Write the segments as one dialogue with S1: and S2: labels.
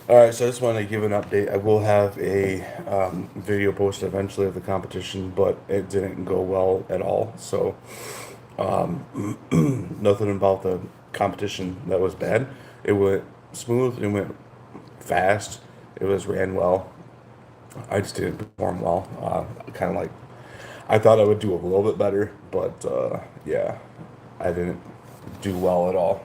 S1: All right, so I just want to give an update. I will have a video posted eventually of the competition, but it didn't go well at all. So nothing about the competition that was bad. It went smooth. It went fast. It was ran well. I just didn't perform well. Kind of like I thought I would do a little bit better, but yeah, I didn't do well at all.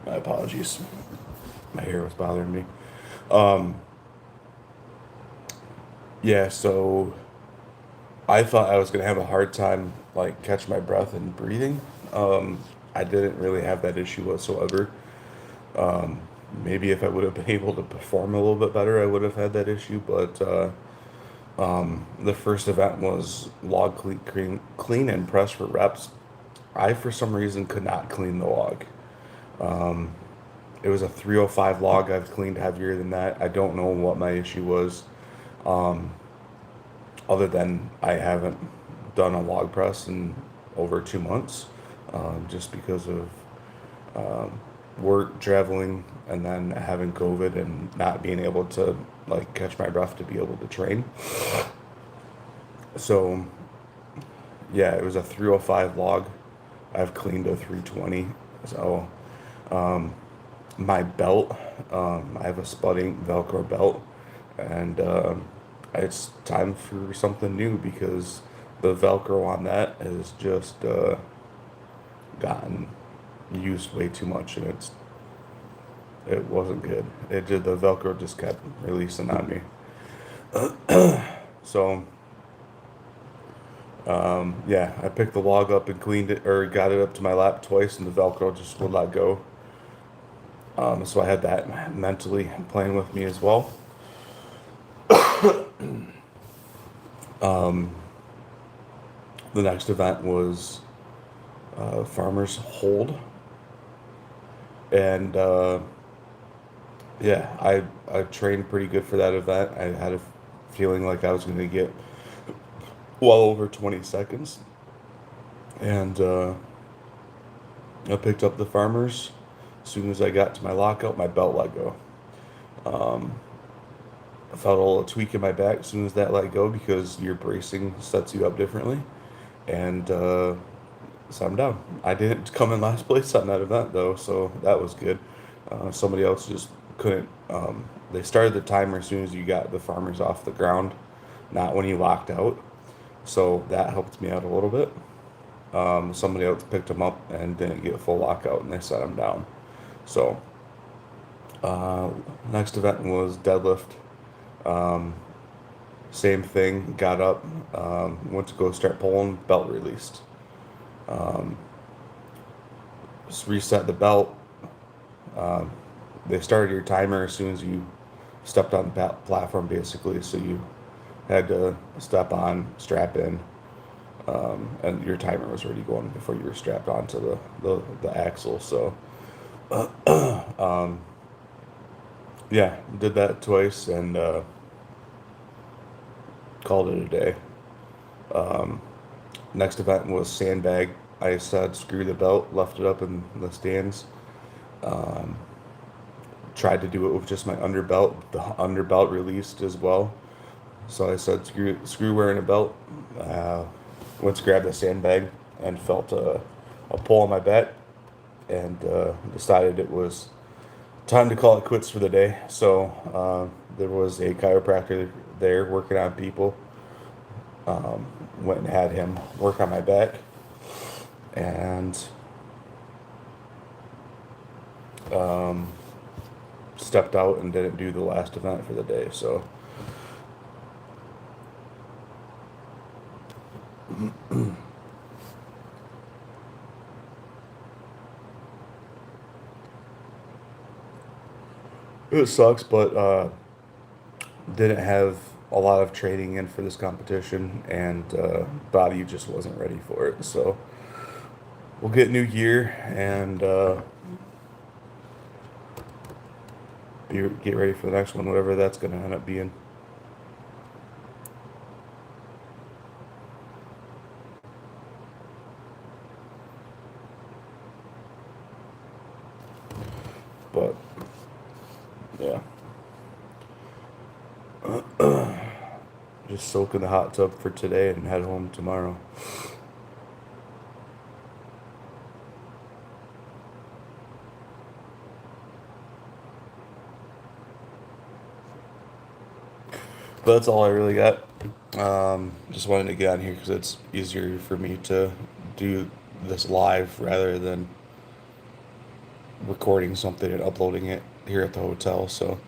S1: My apologies. My hair was bothering me. Um, yeah, so I thought I was gonna have a hard time like catch my breath and breathing. I didn't really have that issue whatsoever. Maybe if I would have been able to perform a little bit better, I would have had that issue. But the first event was log clean and press for reps. I, for some reason, could not clean the log. It was a 305 log. I've cleaned heavier than that. I don't know what my issue was, other than I haven't done a log press in over 2 months, just because of work, traveling, and then having COVID and not being able to like catch my breath to be able to train. So yeah, it was a 305 log. I've cleaned a 320. So my belt, I have a spudding Velcro belt, and it's time for something new because the Velcro on that has just gotten used way too much, and it wasn't good. It did the Velcro just kept releasing on me. So yeah, I picked the log up and cleaned it or got it up to my lap twice, and the Velcro just would not go. So I had that mentally playing with me as well. The next event was Farmers Hold, and yeah, I trained pretty good for that event. I had a feeling like I was going to get well over 20 seconds, and I picked up the Farmers. As soon as I got to my lockout, my belt let go. I felt a little tweak in my back as soon as that let go because your bracing sets you up differently. And so I'm down. I didn't come in last place on that event though, so that was good. Somebody else just couldn't. They started the timer as soon as you got the farmers off the ground, not when you locked out. So that helped me out a little bit. Somebody else picked them up and didn't get a full lockout, and they set them down. So uh, next event was deadlift. Um, Same thing. Got up, went to go start pulling. Belt released. Just reset the belt. Um, they started your timer as soon as you stepped on the platform, basically. So you had to step on, strap in, and your timer was already going before you were strapped onto the axle. So yeah, did that twice and called it a day. Next event was sandbag. I said screw the belt, left it up in the stands. Tried to do it with just my underbelt. The underbelt released as well. So I said screw wearing a belt. Uh, Went to grab the sandbag and felt a pull on my back and decided it was time to call it quits for the day. So there was a chiropractor there working on people. Went and had him work on my back and um, stepped out and didn't do the last event for the day. So it sucks, but didn't have a lot of training in for this competition, and body just wasn't ready for it. So we'll get new gear and get ready for the next one, whatever that's going to end up being. just soak in the hot tub for today and head home tomorrow. But that's all I really got. Just wanted to get on here because it's easier for me to do this live rather than recording something and uploading it here at the hotel. So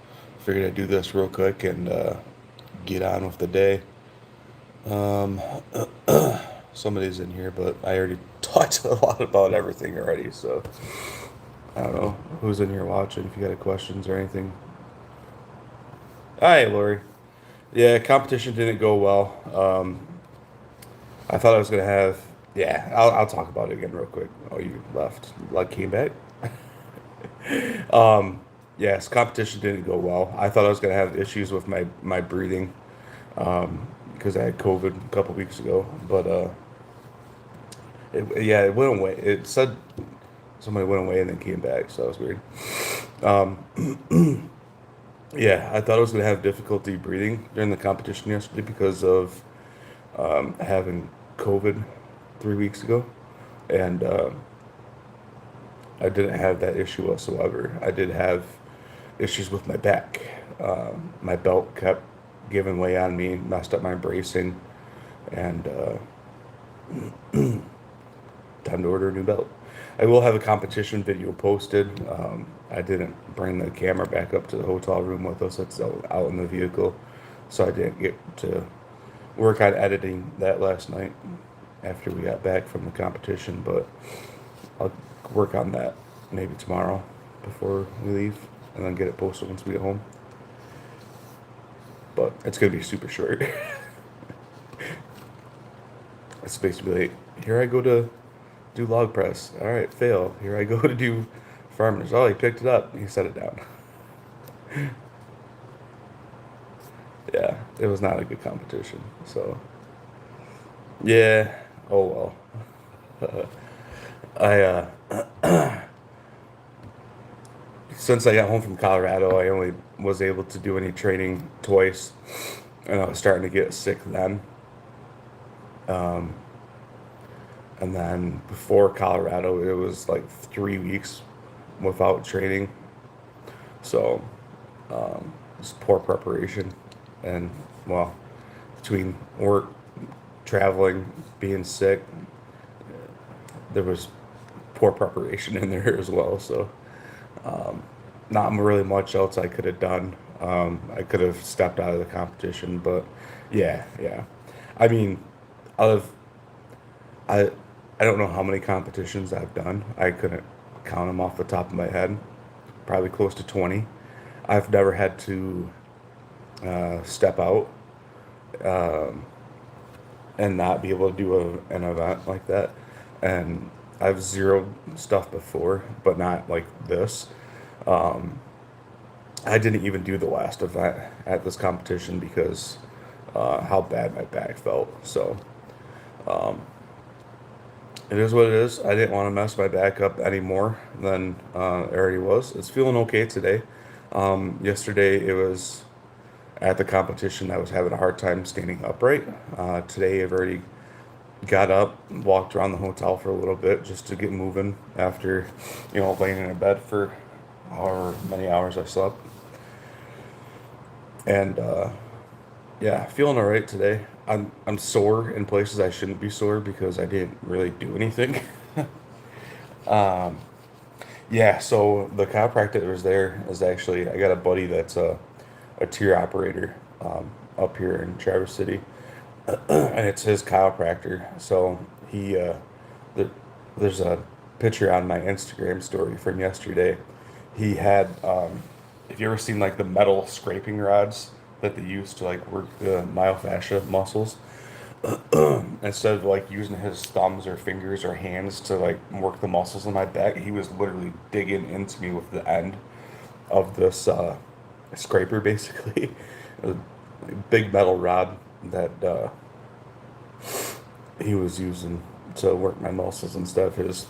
S1: figured I'd do this real quick and get on with the day. Um, Somebody's in here, but I already talked a lot about everything already. So I don't know who's in here watching. If you got questions or anything. Hi, Lori. Yeah, competition didn't go well. I thought I was gonna have. Yeah, I'll talk about it again real quick. Oh, you left. Like came back. Um, yes, competition didn't go well. I thought I was gonna have issues with my breathing, because I had COVID a couple weeks ago. But yeah, it went away. It said somebody went away and then came back, so that was weird. Um, yeah, I thought I was gonna have difficulty breathing during the competition yesterday because of having COVID 3 weeks ago, and I didn't have that issue whatsoever. I did have issues with my back. My belt kept giving way on me, messed up my bracing, and time to order a new belt. I will have a competition video posted. I didn't bring the camera back up to the hotel room with us. It's out in the vehicle, so I didn't get to work on editing that last night after we got back from the competition. But I'll work on that maybe tomorrow before we leave, and then get it posted once we get home. But it's gonna be super short. It's basically like, here I go to do log press. All right, fail. Here I go to do farmers. Oh, he picked it up. He set it down. Yeah, it was not a good competition. So yeah. Oh well. I since I got home from Colorado, I only was able to do any training twice, and I was starting to get sick then. Um, and then before Colorado, it was like 3 weeks without training. So it's poor preparation, and well, between work, traveling, being sick, there was poor preparation in there as well. So um, not really much else I could have done. I could have stepped out of the competition, but yeah, yeah. I mean, out of I I don't know how many competitions I've done. I couldn't count them off the top of my head. Probably close to 20. I've never had to step out um, and not be able to do an event like that. And I've zeroed stuff before, but not like this. Um, I didn't even do the last event at this competition because how bad my back felt. So um, it is what it is. I didn't want to mess my back up any more than it already was. It's feeling okay today. Yesterday it was at the competition. I was having a hard time standing upright. Today I've already got up, walked around the hotel for a little bit just to get moving after, laying in a bed for however many hours I slept. And yeah, feeling all right today. I'm sore in places I shouldn't be sore because I didn't really do anything. um, yeah, so the chiropractor that was there is actually I got a buddy that's a tier operator up here in Traverse City, and it's his chiropractor. So he there, there's a picture on my Instagram story from yesterday. He had if you ever seen like the metal scraping rods that they use to like work the myofascia muscles, instead of like using his thumbs or fingers or hands to like work the muscles in my back, he was literally digging into me with the end of this scraper basically. A big metal rod that he was using to work my muscles instead of his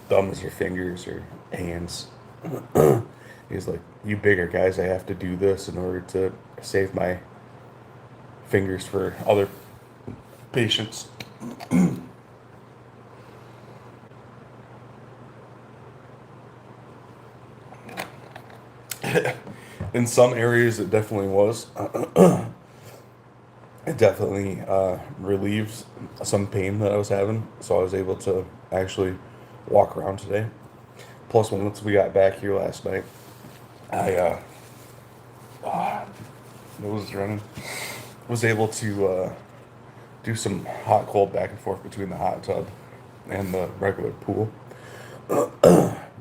S1: thumbs or fingers or hands. He's like, you bigger guys, I have to do this in order to save my fingers for other patients. In some areas, it definitely was. It definitely relieves some pain that I was having, so I was able to actually walk around today. Plus, once we got back here last night, I nose is running. Was able to do some hot cold back and forth between the hot tub and the regular pool.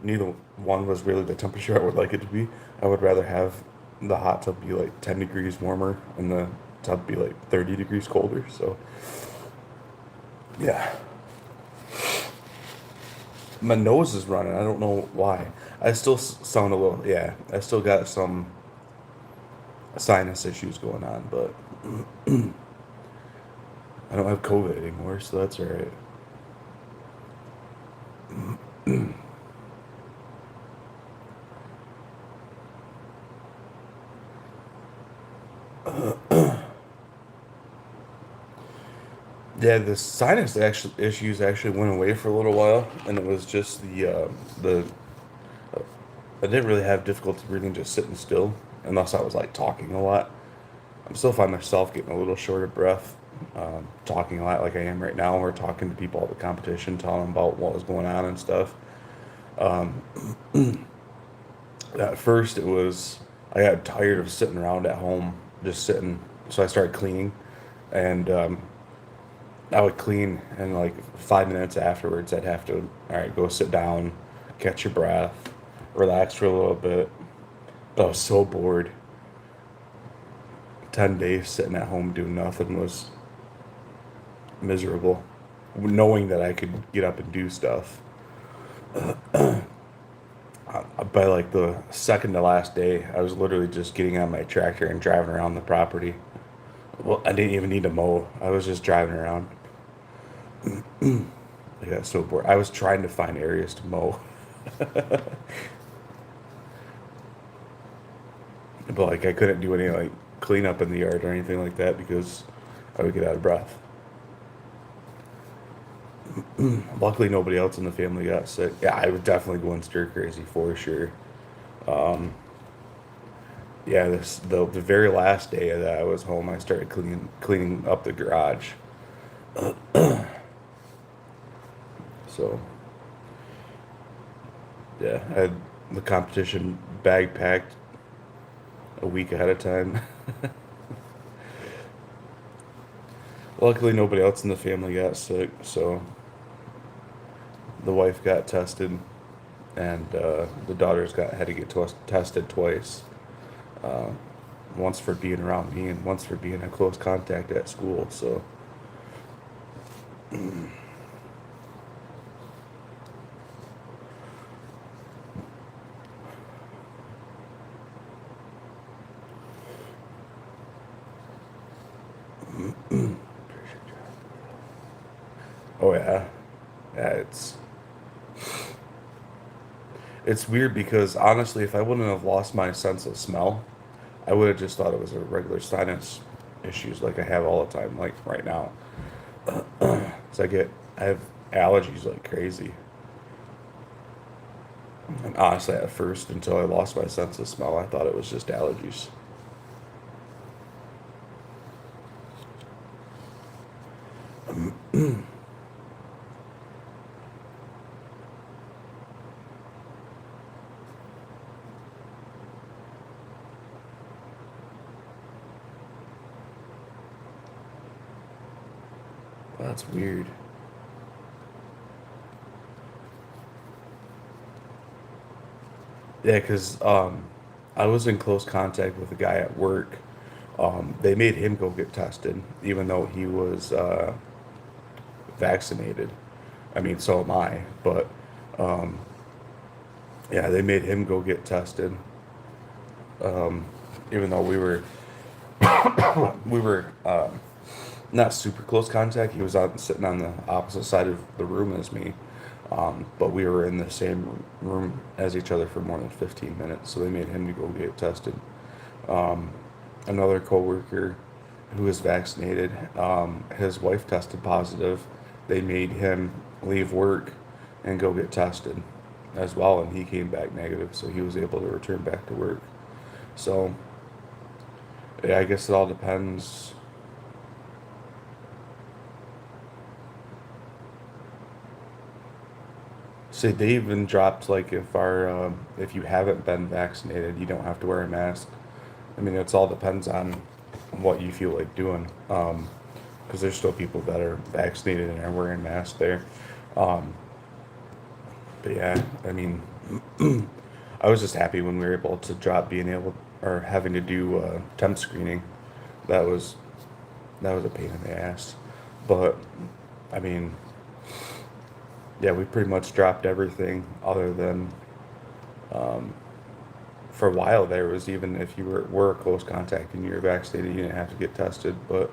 S1: Neither one was really the temperature I would like it to be. I would rather have the hot tub be like 10 degrees warmer and the tub be like 30 degrees colder. So, yeah. My nose is running. I don't know why. I still sound a little, yeah. I still got some sinus issues going on, but I don't have COVID anymore, so that's all right. Yeah, the sinus actually issues actually went away for a little while, and it was just the I didn't really have difficulty breathing just sitting still, unless I was like talking a lot. I'm still find myself getting a little short of breath, talking a lot like I am right now. We're talking to people at the competition, telling them about what was going on and stuff. Um, at first, it was I got tired of sitting around at home, just sitting, so I started cleaning, and I would clean, and like 5 minutes afterwards, I'd have to, all right, go sit down, catch your breath, relax for a little bit. But I was so bored. 10 days sitting at home doing nothing was miserable. Knowing that I could get up and do stuff. By like the second to last day, I was literally just getting on my tractor and driving around the property. Well, I didn't even need to mow. I was just driving around. I got so bored. I was trying to find areas to mow, but like I couldn't do any like cleanup in the yard or anything like that because I would get out of breath. Luckily, nobody else in the family got sick. Yeah, I was definitely going stir crazy for sure. Um, yeah, the very last day that I was home, I started cleaning up the garage. So yeah, I had the competition bag packed a week ahead of time. Luckily, nobody else in the family got sick, so the wife got tested, and the daughters got had to get tested twice. Uh, Once for being around me, and once for being in close contact at school. So, oh yeah, yeah, it's weird because honestly, if I wouldn't have lost my sense of smell, I would have just thought it was a regular sinus issues like I have all the time, like right now. So I have allergies like crazy. And honestly, at first, until I lost my sense of smell, I thought it was just allergies. That's weird. Yeah, because I was in close contact with a guy at work. They made him go get tested, even though he was vaccinated. I mean, so am I. But um, yeah, they made him go get tested, um, even though we were not super close contact. He was out sitting on the opposite side of the room as me, but we were in the same room as each other for more than 15 minutes. So they made him to go get tested. Um, Another coworker, who was vaccinated, his wife tested positive. They made him leave work and go get tested as well, and he came back negative, so he was able to return back to work. So, yeah, I guess it all depends. So they even dropped like if you haven't been vaccinated, you don't have to wear a mask. I mean, it's all depends on what you feel like doing. Because there's still people that are vaccinated and are wearing masks there. Um, but yeah, I mean, I was just happy when we were able to drop being able or having to do temp screening. That was that was a pain in the ass. But I mean, yeah, we pretty much dropped everything other than um, for a while there was even if you were a close contact and you were vaccinated, you didn't have to get tested. But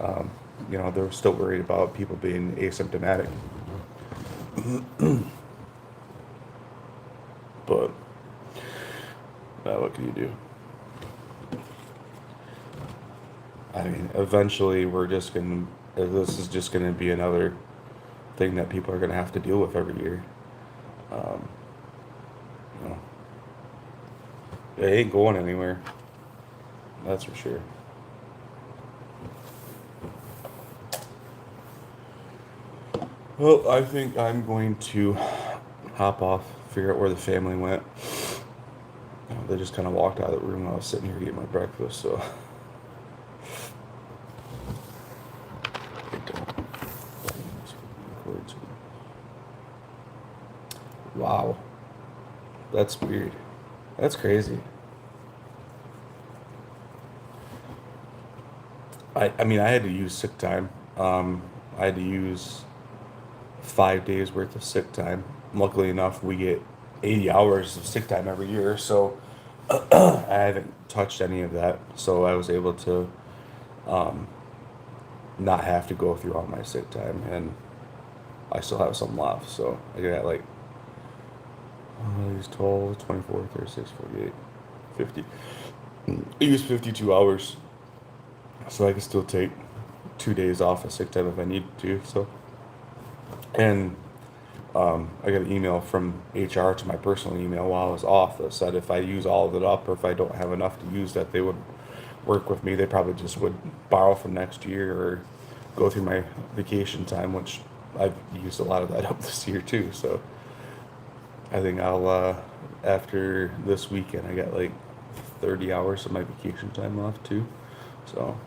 S1: um, they were still worried about people being asymptomatic. But what can you do? I mean, eventually this is just gonna be another thing that people are gonna have to deal with every year. Um, you know, it ain't going anywhere. That's for sure. Well, I think I'm going to hop off, figure out where the family went. They just kind of walked out of the room while I was sitting here getting my breakfast, so. Wow, that's weird. That's crazy. I mean, I had to use sick time. I had to use 5 days worth of sick time. Luckily enough, we get 80 hours of sick time every year, so I haven't touched any of that. So I was able to um, not have to go through all my sick time, and I still have some left. So I got like these 12, 24, 36, 48, 50. I use 52 hours, so I can still take 2 days off of sick time if I need to. So, and I got an email from HR to my personal email while I was off that said if I use all of it up or if I don't have enough to use that they would work with me. They probably just would borrow from next year or go through my vacation time, which I've used a lot of that up this year too. So I think I'll after this weekend I got like 30 hours of my vacation time left too. So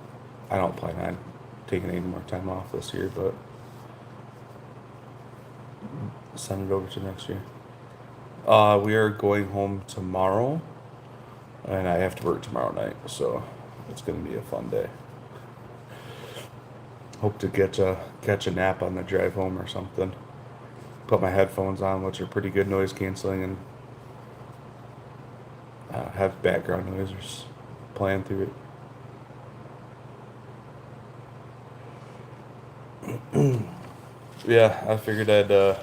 S1: I don't plan on taking any more time off this year, but send it over to next year. We are going home tomorrow, and I have to work tomorrow night, so it's gonna be a fun day. Hope to catch a nap on the drive home or something. Put my headphones on, which are pretty good noise canceling, and have background noise playing through it. Yeah, I figured I'd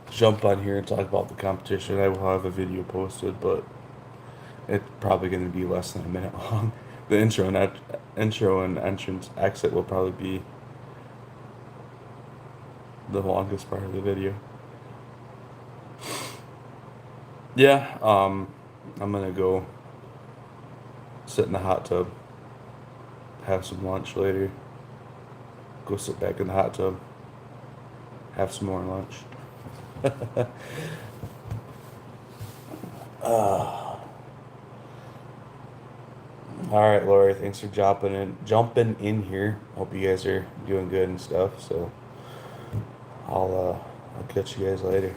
S1: jump on here and talk about the competition. I will have a video posted, but it's probably going to be less than a minute long. The intro and entrance exit will probably be the longest part of the video. Yeah, I'm gonna go sit in the hot tub, have some lunch later, go sit back in the hot tub, have some more lunch. uh, all right, Lori, thanks for jumping in here. Hope you guys are doing good and stuff. So I'll catch you guys later.